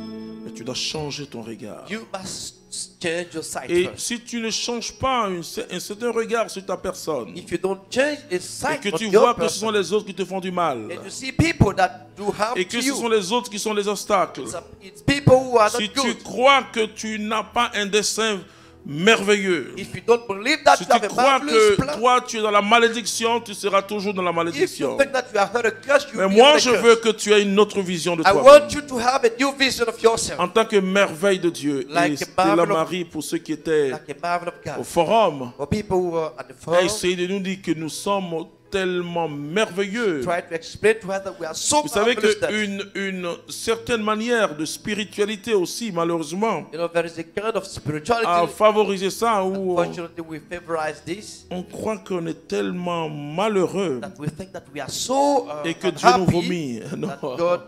Mais tu dois changer ton regard. You must change your sight Et first. si tu ne changes pas un certain regard sur ta personne, If you don't change a et sight que on tu your vois que ce sont person, les autres qui te font du mal, and you see people that do harm et to que ce sont you, les autres qui sont les obstacles, it's people who are si not tu good. crois que tu n'as pas un dessein merveilleux, If you don't believe that si you tu have a crois marvelous que plan, toi tu es dans la malédiction, tu seras toujours dans la if you malédiction. think that you have heard a curse, you Mais will be moi, under je curse. veux que tu aies une autre vision de I toi. want you to have a new vision of yourself, En tant que merveille de Dieu. Like Et a Stella marvel of- Marie, pour ceux qui étaient like a marvel of au God. forum, For people who are at the a forum, essayé de nous dire que nous sommes tellement merveilleux. try to explain to us that we are so Vous savez marvelous that, qu'une certaine manière de spiritualité aussi, malheureusement, you know, there is a kind of a spirituality. favorisé ça où Unfortunately, we favorize this, on croit qu'on est tellement malheureux that we think that we are so et que Dieu nous unhappy vomit. Non. that God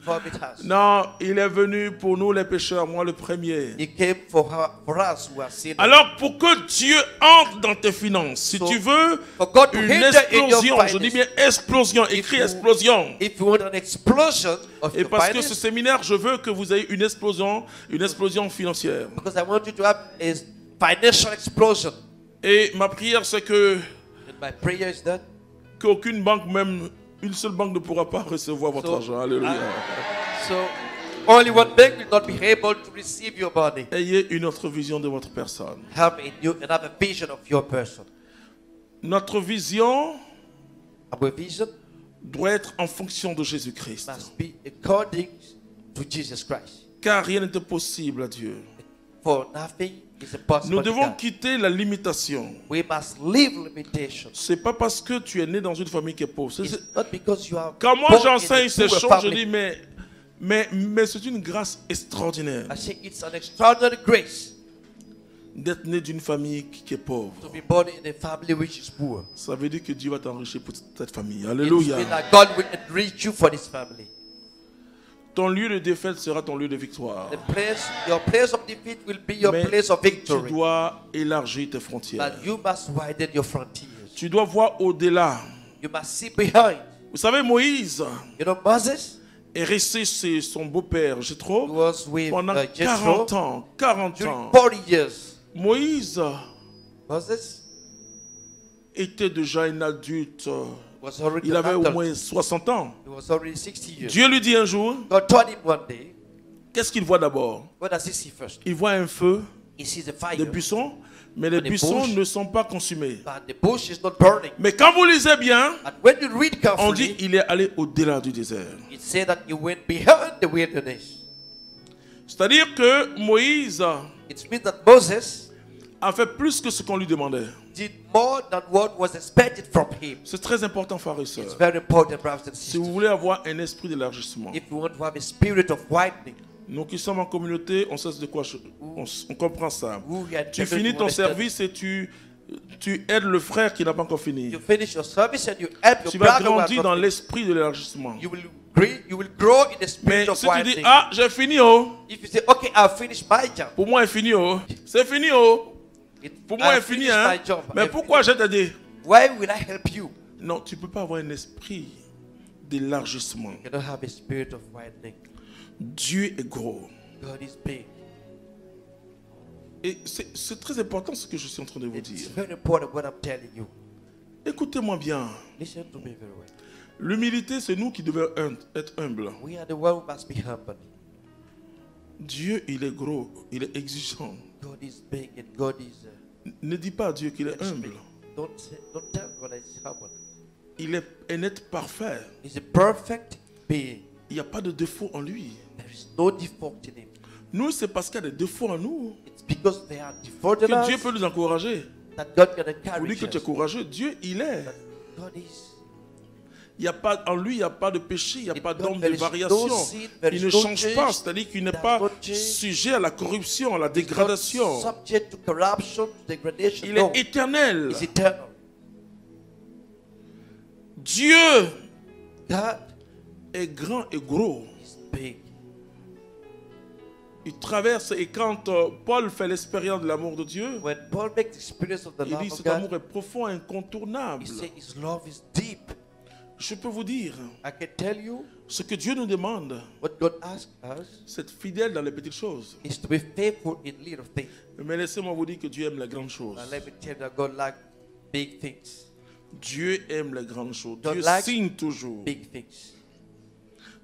vomit us. Non, il est venu pour nous les pécheurs, moi le premier. He came for us who are sinners. Alors pour que Dieu entre dans tes finances, si So, tu veux for God to une enter in your explosion, je dis bien explosion, écris you- explosion. If you want an explosion of Et your parce que ce finance, séminaire, je veux que vous ayez une explosion financière. because I want you to have a financial explosion. Et ma prière, c'est que And my prayer is that qu'aucune banque, même une seule banque, ne pourra pas recevoir votre So, argent. Alléluia. so only one bank will not be able to receive your money. Ayez une autre vision de votre personne. Have another vision of your person. Notre vision Our vision doit être en fonction de Jésus-Christ. must be according to Jesus Christ. Car rien n'est possible à Dieu. For nothing is impossible Nous to devons God. quitter la limitation. We must leave limitations. C'est pas parce que tu es né dans une famille qui est pauvre. It's not because you are Quand moi born in j'enseigne a ces poor choses, je family. dis mais c'est une grâce extraordinaire I say it's an extraordinary grace d'être né d'une famille qui est pauvre. to be born in a family which is poor. Ça veut dire que Dieu va t'enrichir pour cette famille. It Alléluia. means that God will enrich you for this family. Ton lieu de défaite sera ton lieu de victoire. Your place of defeat will be your Mais place of tu victory. dois élargir tes frontières. But you must widen your frontiers. Tu dois voir au-delà. You must see behind. Vous savez, Moïse You know, Moses est resté chez son beau-père Jéthro was with pendant Jethro 40 ans. 40 during ans. 40 years. Moïse Moses était déjà un adulte. was already Il avait an au adult. moins 60 ans. He was already 60 years. Dieu lui dit un jour, God told him one day, qu'est-ce qu'il voit d'abord? what does he see first? Il voit un feu, He sees a fire, des buissons, mais les And the buissons bush. ne sont pas consumés. but the bush is not burning. Mais quand vous lisez bien, And when you read on dit carefully, qu'il est allé au-delà du désert. it said that he went behind the wilderness. C'est-à-dire que Moïse It means that Moses a fait plus que ce qu'on lui demandait. did more than what was expected from him. C'est très important, frères et It's sœurs. very important, brothers and Si vous sisters. voulez avoir un esprit d'élargissement, If you want to have a spirit of widening, nous qui sommes en communauté, on sait de quoi on comprend ça. who we are Tu able finis to ton understand. service et tu aides le frère qui n'a pas encore fini. You finish your service and you help your Tu vas brother who has grandir not dans finished. l'esprit de l'élargissement. You will grow in the Mais spirit of si tu dis, widening. ah, j'ai fini, oh, If you say, okay, I've finished my job. pour moi, c'est fini, oh, c'est fini, oh, pour moi, c'est I've fini, finished hein. my job. Mais I've pourquoi je finished. t'ai dit? Why will I help you? Non, tu ne peux pas avoir un esprit d'élargissement. You don't have a spirit of widening. Dieu est gros. God is big. Et c'est très important ce que je suis en train de vous It's dire. very important what I'm telling you. Écoutez-moi bien. Listen to me very well. L'humilité, c'est nous qui devons être humbles. We are the one who must be humble. Dieu, il est gros, il est exigeant. God is big and God is Ne dis pas à Dieu qu'il est big. humble. Don't tell God that he's humble. Il est un être parfait. He's a perfect being. Il n'y a pas de défaut en lui. There is no default in him. Nous, c'est parce qu'il y a des défauts en nous It's because there are defaults in que Dieu us peut nous encourager. that God can Pour encourage dire que tu es us. courageux, Dieu, il est. That God is. Il y a pas, en lui, il n'y a pas de péché, il n'y a pas d'ombre de there is no variation. sin, there Il is ne no change change, pas, c'est-à-dire qu'il n'est does pas not change. sujet à la corruption, à la Not dégradation. subject to corruption, to degradation. Il No. est éternel. He's eternal. Dieu God est grand et gros. is big. Il traverse, et quand Paul fait l'expérience de l'amour de Dieu, When Paul makes the experience of the il love dit of cet God, amour est profond, incontournable. he says his love is deep. Je peux vous dire, I can tell you ce que Dieu nous demande, what God asks us c'est d'être fidèle dans les petites choses. is to be faithful in little things. Mais laissez-moi vous dire que Dieu aime les grandes choses. And let me tell you that God likes big things. Dieu aime les grandes choses. God Dieu likes signe toujours. Big things.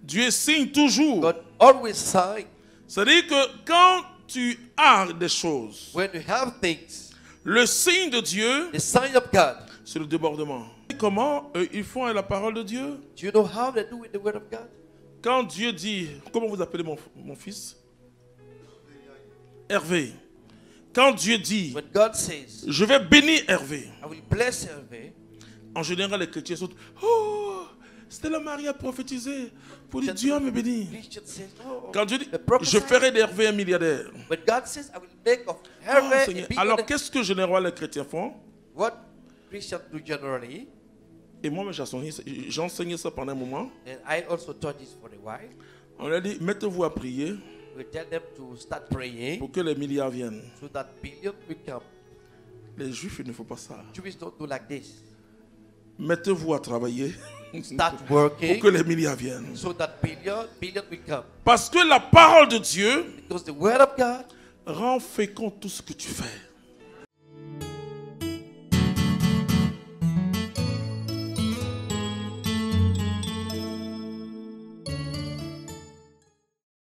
Dieu signe toujours. God always signs. C'est-à-dire que quand tu as des choses, When you have things, le signe de Dieu, the sign of God. c'est le débordement. Comment ils font à la parole de Dieu? Do you know how they do with the word of God? Quand Dieu dit, comment vous appelez mon fils? Hervé. Quand Dieu dit, When God says, je vais bénir Hervé, I will bless Hervé, en général les chrétiens sont, oh, Stella Marie a prophétisé pour dire Dieu me bénir. Christian says, oh, Quand Dieu dit, the prophet je says- ferai d'Hervé un milliardaire. When God says, I will make of Oh, Hervé Seigneur. a big Alors one." qu'est-ce que généralement les chrétiens font? What Christians do generally, Et moi, j'enseignais ça pendant un moment. and I also taught this for a while, On leur dit, mettez-vous à prier we tell them to start praying pour que les milliards viennent. so that billion will come. Les juifs, il ne faut pas ça. Jews don't do like this. Mettez-vous à travailler Start pour working que les milliards viennent. so that billion will come. Parce que la parole de Dieu Because the word of God rend fécond tout ce que tu fais.